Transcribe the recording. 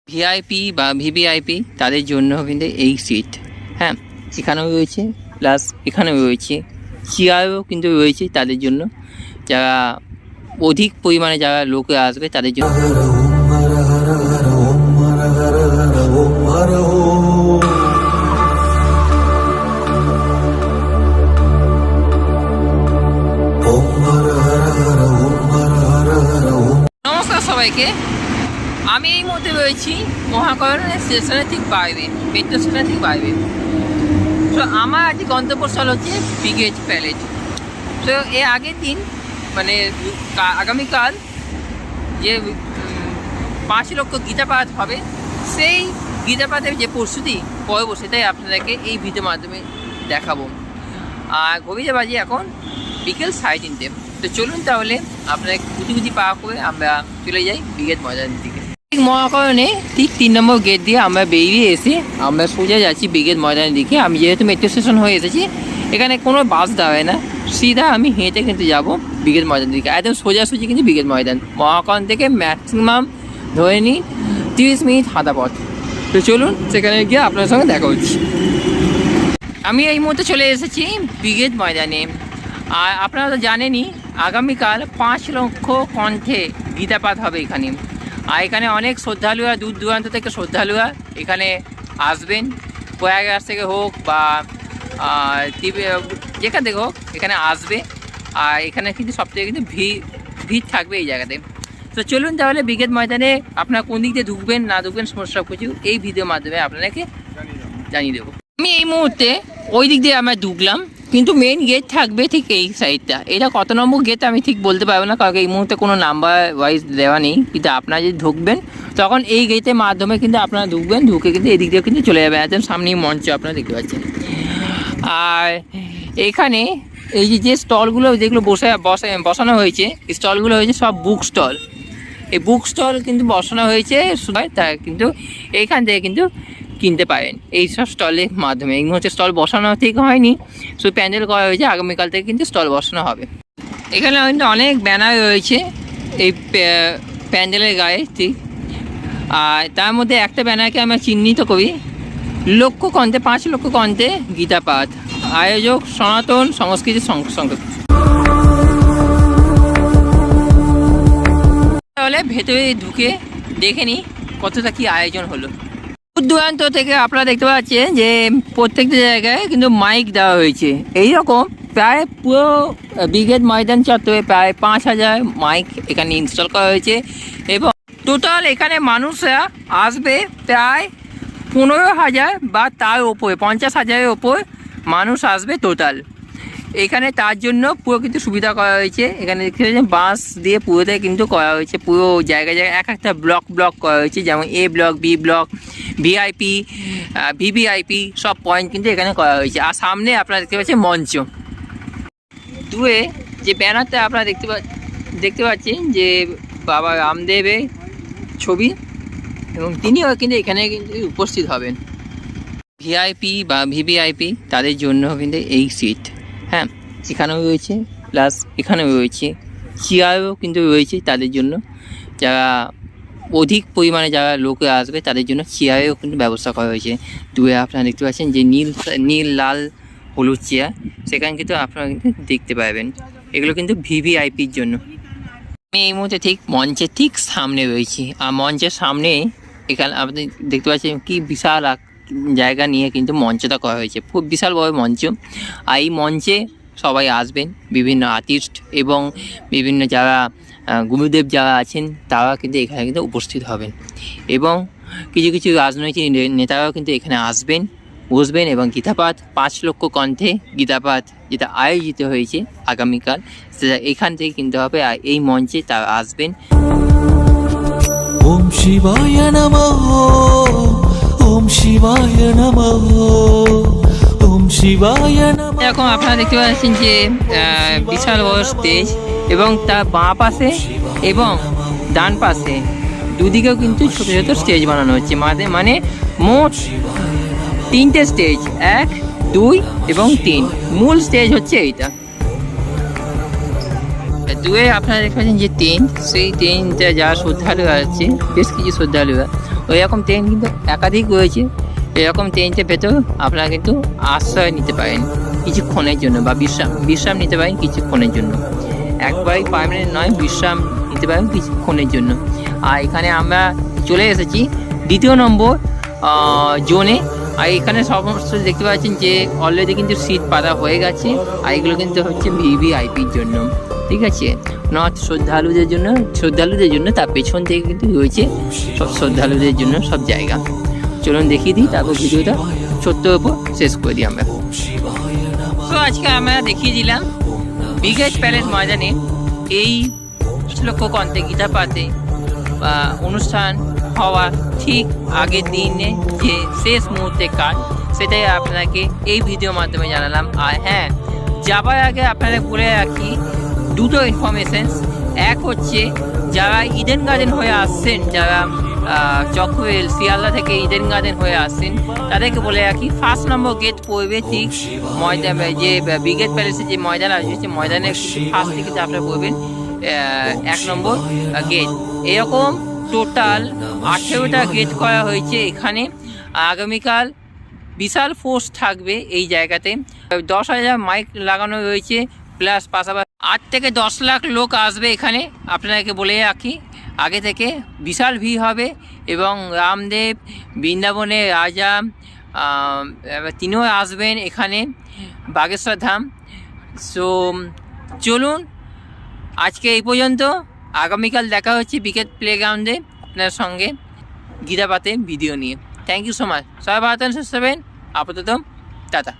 VIP বা VVIP তাদের জন্য কিন্তু এই সিট, হ্যাঁ, এখানেও রয়েছে, প্লাস এখানেও রয়েছে, চেয়ারও কিন্তু রয়েছে তাদের জন্য, যারা অধিক পরিমাণে যারা লোকে আসবে তাদের জন্য। নমস্কার সবাইকে, আমি এই মুহূর্তে রয়েছি মহাকরণের স্টেশনের ঠিক বাইরে, মেট্রো স্টেশনের ঠিক বাইরে। তো আমার আজকে গন্তব্যস্থল হচ্ছে ব্রিগেড প্যালেস। তো এর আগের দিন মানে আগামীকাল যে 5 লক্ষ গীতাপাঠ হবে, সেই গীতাপাঠের যে প্রস্তুতি পর্ব সেটাই আপনাদেরকে এই ভিডিওর মাধ্যমে দেখাবো। আর ঘড়িতে বাজে এখন বিকেল 3:30। তো চলুন তাহলে আপনাদের কুটি পাওয়া করে আমরা চলে যাই ব্রিগেড ময়দানের দিকে। মহাকরণে ঠিক 3 নম্বর গেট দিয়ে আমরা বেরিয়ে এসে আমরা সোজা যাচ্ছি ব্রিগেড ময়দানের দিকে। আমি যেহেতু মেট্রো স্টেশন হয়ে এসেছি, এখানে কোনো বাস দাঁড়ায় না, সিধা আমি হেঁটে কিন্তু যাবো ব্রিগেড ময়দানের দিকে। একদম সোজাসুজি কিন্তু ব্রিগেড ময়দান। মহাকরণ থেকে ম্যাক্সিমাম ধরে নিই 30 মিনিট হাঁটা পথ। তো চলুন সেখানে গিয়ে আপনার সঙ্গে দেখা হচ্ছে। আমি এই মুহূর্তে চলে এসেছি ব্রিগেড ময়দানে। আর আপনারা তো জানেনই আগামীকাল 5 লক্ষ কণ্ঠে গীতাপাঠ হবে এখানে। আর এখানে অনেক শ্রদ্ধালুরা, দূর দূরান্ত থেকে শ্রদ্ধালুরা এখানে আসবেন, প্রয়াগরাজ থেকে হোক বা যেখান থেকে হোক এখানে আসবে। আর এখানে কিন্তু সবথেকে কিন্তু ভিড় থাকবে এই জায়গাতে। তো চলুন তাহলে ব্রিগেড ময়দানে আপনারা কোন দিক দিয়ে ঢুকবেন না ঢুকবেন সব কিছু এই ভিডিওর মাধ্যমে আপনাদেরকে জানিয়ে দেবো। আমি এই মুহূর্তে ওই দিক দিয়ে আমরা ঢুকলাম, কিন্তু মেন গেট থাকবে ঠিক এই সাইডটা। এটা কত নম্বর গেট আমি ঠিক বলতে পারবো না, কারণ এই মুহূর্তে কোনো নাম্বার ওয়াইজ দেওয়া নেই। কিন্তু আপনারা যদি ঢুকবেন তখন এই গেটের মাধ্যমে কিন্তু আপনারা ঢুকবেন, ঢুকে কিন্তু এদিক দিয়ে কিন্তু চলে যাবে। একদম সামনেই মঞ্চ আপনারা দেখতে পাচ্ছেন। আর এখানে এই যে স্টলগুলো যেগুলো বসানো হয়েছে, স্টলগুলো হয়েছে সব বুক স্টল। এই বুক স্টল কিন্তু বসানো হয়েছে, তা কিন্তু এইখান থেকে কিন্তু কিনতে পারেন এই সব স্টলের মাধ্যমে। এই মুহূর্তে স্টল বসানো ঠিক হয়নি, শুধু প্যান্ডেল করা হয়েছে, আগামীকাল থেকে কিন্তু স্টল বসানো হবে। এখানে কিন্তু অনেক ব্যানার রয়েছে এই প্যান্ডেলের গায়ে ঠিক। আর তার মধ্যে একটা ব্যানারকে আমরা চিহ্নিত করি, 5 লক্ষ কণ্ঠে গীতাপাঠ, আয়োজক সনাতন সংস্কৃতি সংঘ। তাহলে ভেতরে ঢুকে দেখে নিই কতটা কি আয়োজন হলো। দূর দূরান্ত থেকে আপনারা দেখতে পাচ্ছেন যে প্রত্যেকটা জায়গায় কিন্তু মাইক দেওয়া হয়েছে। এইরকম প্রায় পুরো ব্রিগেড ময়দান চত্বরে প্রায় 5000 মাইক এখানে ইনস্টল করা হয়েছে। এবং টোটাল এখানে মানুষরা আসবে প্রায় 15,000 বা তার ওপরে, 50,000-এর ওপর মানুষ আসবে টোটাল এখানে। তার জন্য পুরো কিন্তু সুবিধা করা হয়েছে। এখানে দেখতে পাচ্ছেন বাস দিয়ে পুরোটাই কিন্তু করা হয়েছে, পুরো জায়গায় এক একটা ব্লক করা হয়েছে, যেমন A block, B block, VIP, VVIP সব পয়েন্ট কিন্তু এখানে করা হয়েছে। আর সামনে আপনারা দেখতে পাচ্ছেন মঞ্চ। দূরে যে ব্যানারটা আপনারা দেখতে পাচ্ছেন যে বাবা রামদেবের ছবি, এবং তিনিও কিন্তু এখানে কিন্তু উপস্থিত হবেন। ভিআইপি বা ভিভিআইপি তাদের জন্য কিন্তু এই সিট, হ্যাঁ, এখানেও রয়েছে, প্লাস এখানেও রয়েছে, চেয়ারও কিন্তু রয়েছে তাদের জন্য, যারা অধিক পরিমাণে যারা লোকে আসবে তাদের জন্য চেয়ারেও কিন্তু ব্যবস্থা করা হয়েছে। দূরে আপনারা দেখতে পাচ্ছেন যে নীল লাল হলুদ চেয়ার, সেখানে কিন্তু আপনারা কিন্তু দেখতে পাবেন। এগুলো কিন্তু ভিভিআইপির জন্য। আমি এই মুহূর্তে ঠিক মঞ্চের ঠিক সামনে রয়েছি। আর মঞ্চের সামনে এখানে আপনি দেখতে পাচ্ছেন কি বিশাল জায়গা নিয়ে কিন্তু মঞ্চটা করা হয়েছে, খুব বিশাল বড় মঞ্চ। আর এই মঞ্চে সবাই আসবেন, বিভিন্ন আর্টিস্ট এবং বিভিন্ন যারা গুরুদেব যারা আছেন তারা কিন্তু এখানে কিন্তু উপস্থিত হবেন। এবং কিছু রাজনৈতিক নেতারাও কিন্তু এখানে আসবেন, বসবেন এবং গীতাপাঠ 5 লক্ষ কণ্ঠে গীতাপাঠ যেটা আয়োজিত হয়েছে আগামীকাল, সেটা এখান থেকে কিনতে হবে। আর এই মঞ্চে তারা আসবেন। ওম শিবায় নমঃ, ওম শিবায় নমঃ, ওম শিবায় নমঃ। এখন আপনারা দেখতে পাচ্ছেন যে বিশাল বড় স্টেজ, এবং তার বাঁ পাশে এবং ডান পাশে দুদিকেও কিন্তু ছোট ছোট স্টেজ বানানো হচ্ছে। মানে মোট 3টে স্টেজ, 1, 2 এবং 3। মূল স্টেজ হচ্ছে এইটা। দুয়ে আপনারা দেখতে পাচ্ছেন যে 3, সেই 3টা যারা শ্রদ্ধালুরা আছে, বেশ কিছু শ্রদ্ধালুরা ওই রকম ট্রেন কিন্তু একাধিক রয়েছে। এরকম ট্রেনটির ভেতর আপনারা কিন্তু আশ্রয় নিতে পারেন কিছুক্ষণের জন্য, বা বিশ্রাম নিতে পারেন কিছুক্ষণের জন্য। একবারই পার্মানেন্ট নয়, বিশ্রাম নিতে পারেন কিছুক্ষণের জন্য। আর এখানে আমরা চলে এসেছি 2 নম্বর জোনে। আর এখানে সমস্ত দেখতে পাচ্ছেন যে অলরেডি কিন্তু সিট পাতা হয়ে গেছে। আর এগুলো কিন্তু হচ্ছে ভিভিআইপির জন্য, ঠিক আছে, নট শ্রদ্ধালুদের জন্য। তার পেছন থেকে কিন্তু রয়েছে সব শ্রদ্ধালুদের জন্য সব জায়গা। চলুন দেখিয়ে দিই, তারপর ভিডিওটা ছোট্ট উপর শেষ করে দিই আমরা। তো আজকে আমরা দেখিয়ে দিলাম ব্রিগেড প্যালেস ময়দানে এই লক্ষ কণ্ঠে গীতা পাঠে অনুষ্ঠান হওয়ার ঠিক আগের দিনে যে শেষ মুহূর্তে কাজ, সেটাই আপনাকে এই ভিডিওর মাধ্যমে জানালাম। আর হ্যাঁ, যাবার আগে আপনাদের বলে রাখি 2টো ইনফরমেশনস। এক হচ্ছে যারা ইডেন গার্ডেন হয়ে আসছেন, যারা চকওয়েল শিয়ালদা থেকে ইডেন গার্ডেন হয়ে আসছেন, তাদেরকে বলে রাখি 1 নম্বর গেট পড়বে ঠিক ময়দান, যে ব্রিগেড প্যালেসের যে ময়দান আছে সেই ময়দানের ফার্স্ট থেকে আপনারা পড়বেন 1 নম্বর গেট। এরকম টোটাল 18টা গেট করা হয়েছে এখানে। আগামীকাল বিশাল ফোর্স থাকবে এই জায়গাতে। 10,000 মাইক লাগানো রয়েছে, প্লাস পাশাপাশি 8 থেকে 10 লাখ লোক আসবে এখানে। আপনাদেরকে বলে রাখি আগে থেকে, বিশাল ভিড় হবে। এবং রামদেব, বৃন্দাবনের রাজা, তিনিও আসবেন এখানে, বাগেশ্বর ধাম। সো চলুন আজকে এই পর্যন্ত। আগামীকাল দেখা হচ্ছে ব্রিগেড প্লেগ্রাউন্ডে আপনার সঙ্গে গীতাপাতে ভিডিও নিয়ে। Thank you so much. সবাই ভালো থাকবেন, সুস্থ থাকবেন। আপাতত টাটা।